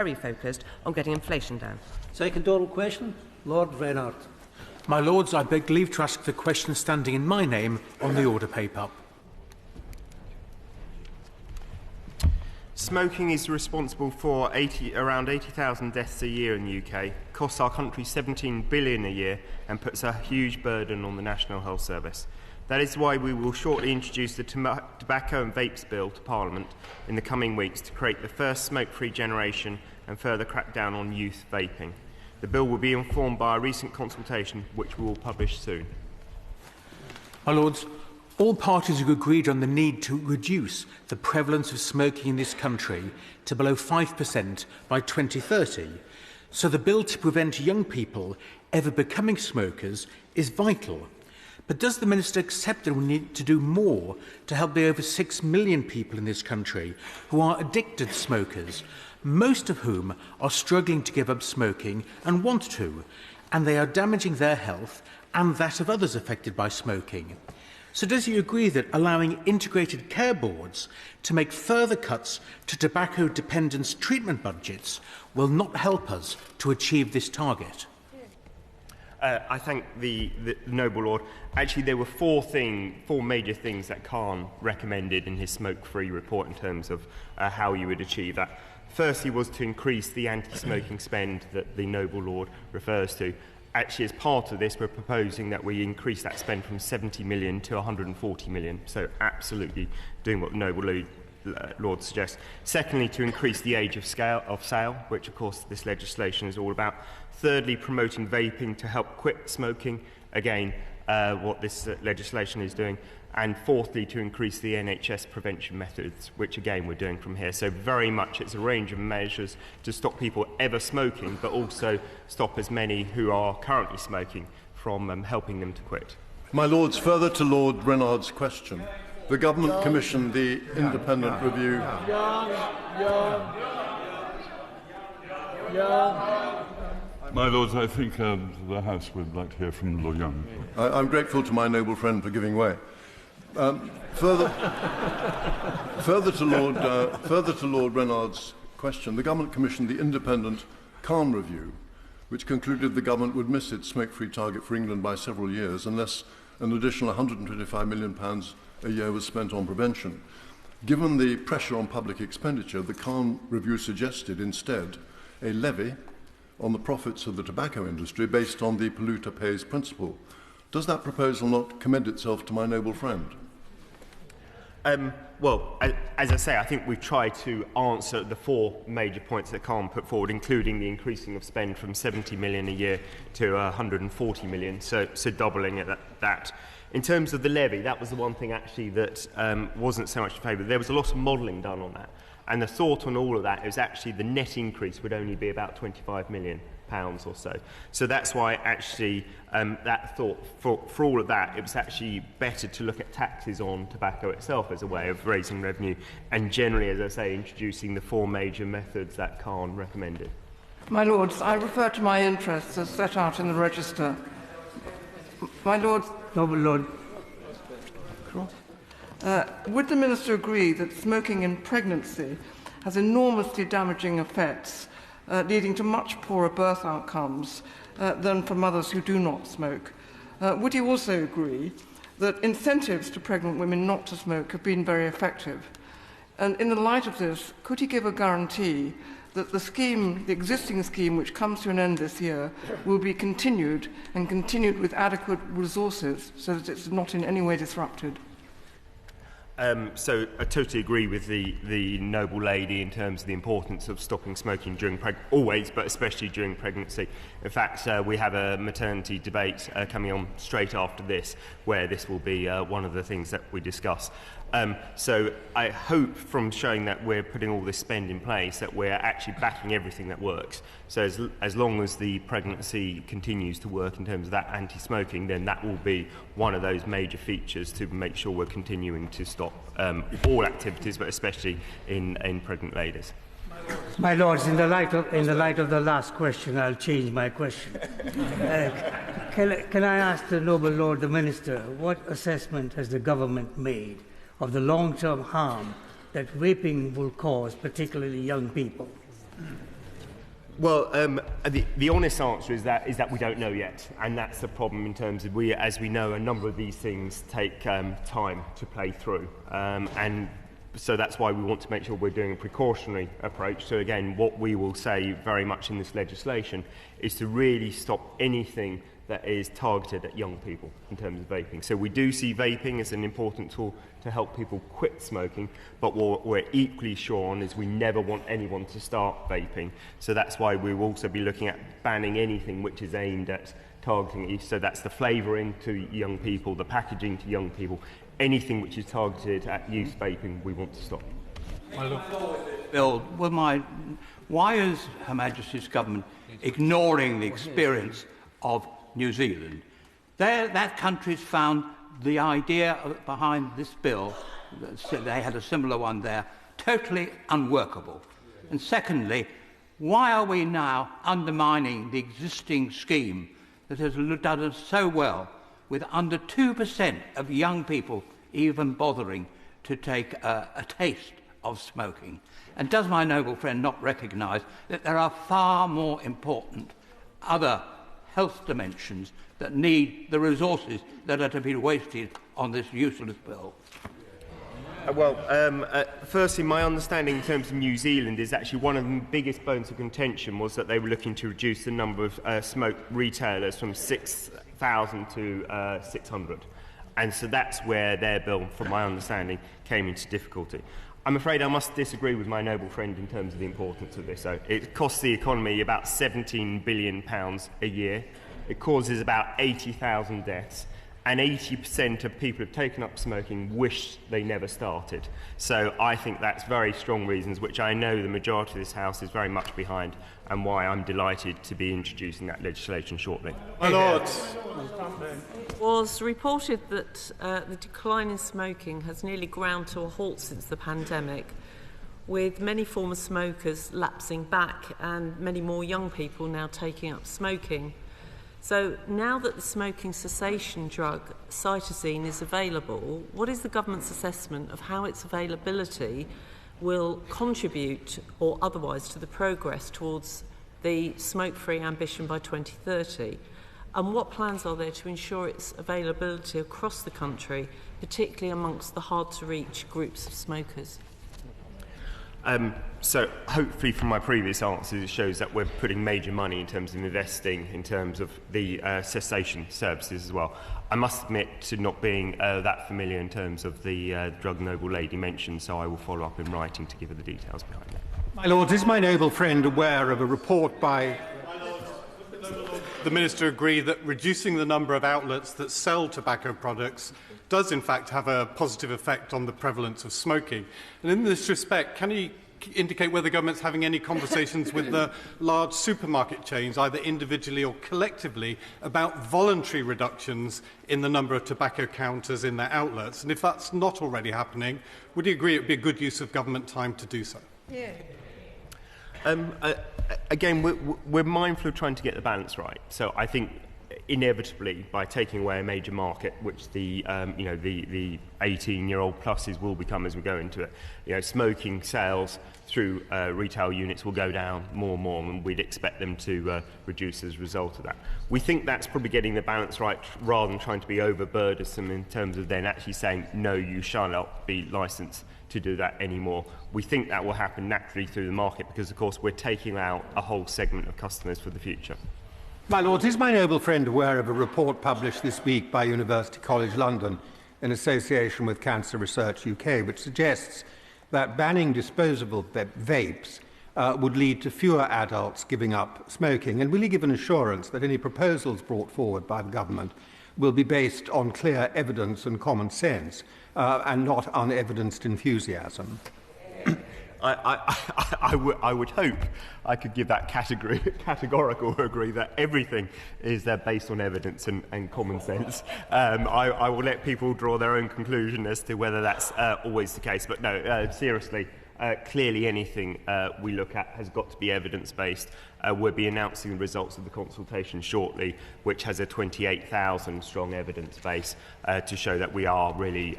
very focused on getting inflation down. Second oral question, Lord Reynard. My Lords, I beg leave to ask the question standing in my name on the order paper. Smoking is responsible for around 80,000 deaths a year in the UK, costs our country $17 billion a year and puts a huge burden on the National Health Service. That is why we will shortly introduce the Tobacco and Vapes Bill to Parliament in the coming weeks to create the first smoke-free generation and further crack down on youth vaping. The bill will be informed by a recent consultation, which we will publish soon. My Lords, all parties have agreed on the need to reduce the prevalence of smoking in this country to below 5% by 2030. So the bill to prevent young people ever becoming smokers is vital. But does the Minister accept that we need to do more to help the over 6 million people in this country who are addicted smokers, most of whom are struggling to give up smoking and want to, and they are damaging their health and that of others affected by smoking? So does he agree that allowing integrated care boards to make further cuts to tobacco dependence treatment budgets will not help us to achieve this target? I thank the noble Lord. Actually, there were four major things that Khan recommended in his smoke-free report in terms of how you would achieve that. Firstly was to increase the anti-smoking spend that the noble Lord refers to. Actually, as part of this, we're proposing that we increase that spend from 70 million to 140 million. So absolutely doing what the noble Lord suggests. Secondly, to increase the age of sale, which of course this legislation is all about. Thirdly, promoting vaping to help quit smoking. Again, what this legislation is doing. And fourthly, to increase the NHS prevention methods, which again we're doing from here. So very much it's a range of measures to stop people ever smoking, but also stop as many who are currently smoking from helping them to quit. My Lords, further to Lord Reynard's question, the Government commissioned the independent review. My Lords, I think the House would like to hear from Lord Young. I'm grateful to my noble friend for giving way. Further to Lord Reynard's question, the Government commissioned the independent Khan review, which concluded the Government would miss its smoke-free target for England by several years unless an additional £125 million a year was spent on prevention. Given the pressure on public expenditure, the Khan review suggested instead a levy on the profits of the tobacco industry based on the polluter pays principle. Does that proposal not commend itself to my noble friend? Well, as I say, I think we've tried to answer the four major points that Khan put forward, including the increasing of spend from 70 million a year to 140 million, so doubling it that. In terms of the levy, that was the one thing actually that wasn't so much in favour. There was a lot of modelling done on that, and the thought on all of that is actually the net increase would only be about £25 million or so. So that's why actually that thought, for all of that, it was actually better to look at taxes on tobacco itself as a way of raising revenue, and generally, as I say, introducing the four major methods that Khan recommended. My Lords, I refer to my interests as set out in the register. My Lords, Noble Lord. Would the Minister agree that smoking in pregnancy has enormously damaging effects, leading to much poorer birth outcomes than for mothers who do not smoke? Would he also agree that incentives to pregnant women not to smoke have been very effective? And in the light of this, could he give a guarantee that the existing scheme, which comes to an end this year, will be continued and continued with adequate resources so that it's not in any way disrupted? So I totally agree with the noble lady in terms of the importance of stopping smoking during always, but especially during pregnancy. In fact, we have a maternity debate coming on straight after this, where this will be one of the things that we discuss. So I hope from showing that we're putting all this spend in place that we're actually backing everything that works. So as long as the pregnancy continues to work in terms of that anti-smoking, then that will be one of those major features to make sure we're continuing to stop all activities, but especially in pregnant ladies. My Lords, in the light of the last question, I'll change my question. Can I ask the noble Lord the Minister, what assessment has the government made of the long-term harm that vaping will cause, particularly young people? Well, the honest answer is that we don't know yet, and that's the problem in terms of as we know, a number of these things take time to play through, and so that's why we want to make sure we're doing a precautionary approach. So again, what we will say very much in this legislation is to really stop anything that is targeted at young people in terms of vaping. So we do see vaping as an important tool to help people quit smoking, but what we're equally sure on is we never want anyone to start vaping. So that's why we will also be looking at banning anything which is aimed at targeting youth. So that's the flavouring to young people, the packaging to young people, anything which is targeted at youth vaping we want to stop. Bill, why is Her Majesty's government ignoring the experience of New Zealand? That country's found the idea behind this bill, they had a similar one there, totally unworkable. And secondly, why are we now undermining the existing scheme that has done us so well, with under 2% of young people even bothering to take a taste of smoking? And does my noble friend not recognise that there are far more important other health dimensions that need the resources that are to be wasted on this useless bill? Firstly, my understanding in terms of New Zealand is actually one of the biggest bones of contention was that they were looking to reduce the number of smoke retailers from 6,000 to 600. And so that's where their bill, from my understanding, came into difficulty. I'm afraid I must disagree with my noble friend in terms of the importance of this. So it costs the economy about £17 billion a year. It causes about 80,000 deaths. And 80% of people who've taken up smoking wish they never started. So I think that's very strong reasons, which I know the majority of this House is very much behind, and why I'm delighted to be introducing that legislation shortly. My Lord. It was reported that the decline in smoking has nearly ground to a halt since the pandemic, with many former smokers lapsing back and many more young people now taking up smoking. So now that the smoking cessation drug cytosine is available, what is the government's assessment of how its availability will contribute or otherwise to the progress towards the smoke-free ambition by 2030? And what plans are there to ensure its availability across the country, particularly amongst the hard-to-reach groups of smokers? So hopefully from my previous answers it shows that we're putting major money in terms of investing in terms of the cessation services as well. I must admit to not being that familiar in terms of the drug noble lady mentioned, so I will follow up in writing to give her the details behind that. My Lord, is my noble friend aware of a report by... The Minister agree that reducing the number of outlets that sell tobacco products does in fact have a positive effect on the prevalence of smoking. And in this respect, can he indicate whether the government's having any conversations with the large supermarket chains, either individually or collectively, about voluntary reductions in the number of tobacco counters in their outlets? And if that's not already happening, would you agree it would be a good use of government time to do so? Yeah. Again, we're mindful of trying to get the balance right. So I think inevitably, by taking away a major market, which the 18-year-old pluses will become as we go into it, smoking sales through retail units will go down more and more, and we'd expect them to reduce as a result of that. We think that's probably getting the balance right, rather than trying to be overburdensome in terms of then actually saying, no, you shall not be licensed to do that anymore. We think that will happen naturally through the market because, of course, we're taking out a whole segment of customers for the future. My Lords, is my noble friend aware of a report published this week by University College London in association with Cancer Research UK, which suggests that banning disposable vapes would lead to fewer adults giving up smoking? And will he give an assurance that any proposals brought forward by the government will be based on clear evidence and common sense and not unevidenced enthusiasm? I would hope I could give that categorical agree that everything is based on evidence and common sense. I will let people draw their own conclusion as to whether that's always the case. But no, seriously, clearly anything we look at has got to be evidence-based. We'll be announcing the results of the consultation shortly, which has a 28,000 strong evidence base to show that we are really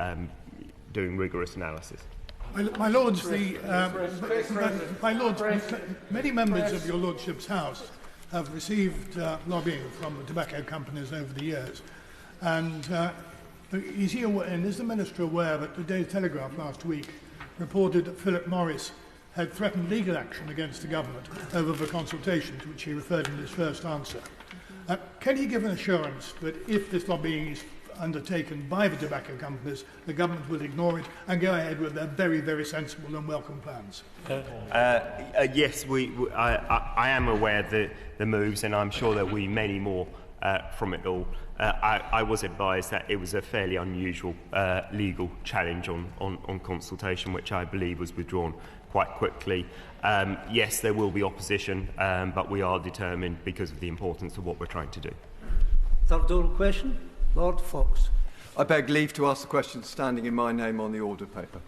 doing rigorous analysis. My Lords, many members of your Lordship's House have received lobbying from the tobacco companies over the years. And is the Minister aware that the Daily Telegraph last week reported that Philip Morris had threatened legal action against the government over the consultation to which he referred in his first answer? Can he give an assurance that if this lobbying is undertaken by the tobacco companies, the government will ignore it and go ahead with their very, very sensible and welcome plans? Yes, I am aware of the moves, and I'm sure there will be many more from it all. I was advised that it was a fairly unusual legal challenge on consultation, which I believe was withdrawn quite quickly. Yes, there will be opposition, but we are determined because of the importance of what we're trying to do. Third oral question, Lord Fox. I beg leave to ask the question standing in my name on the order paper.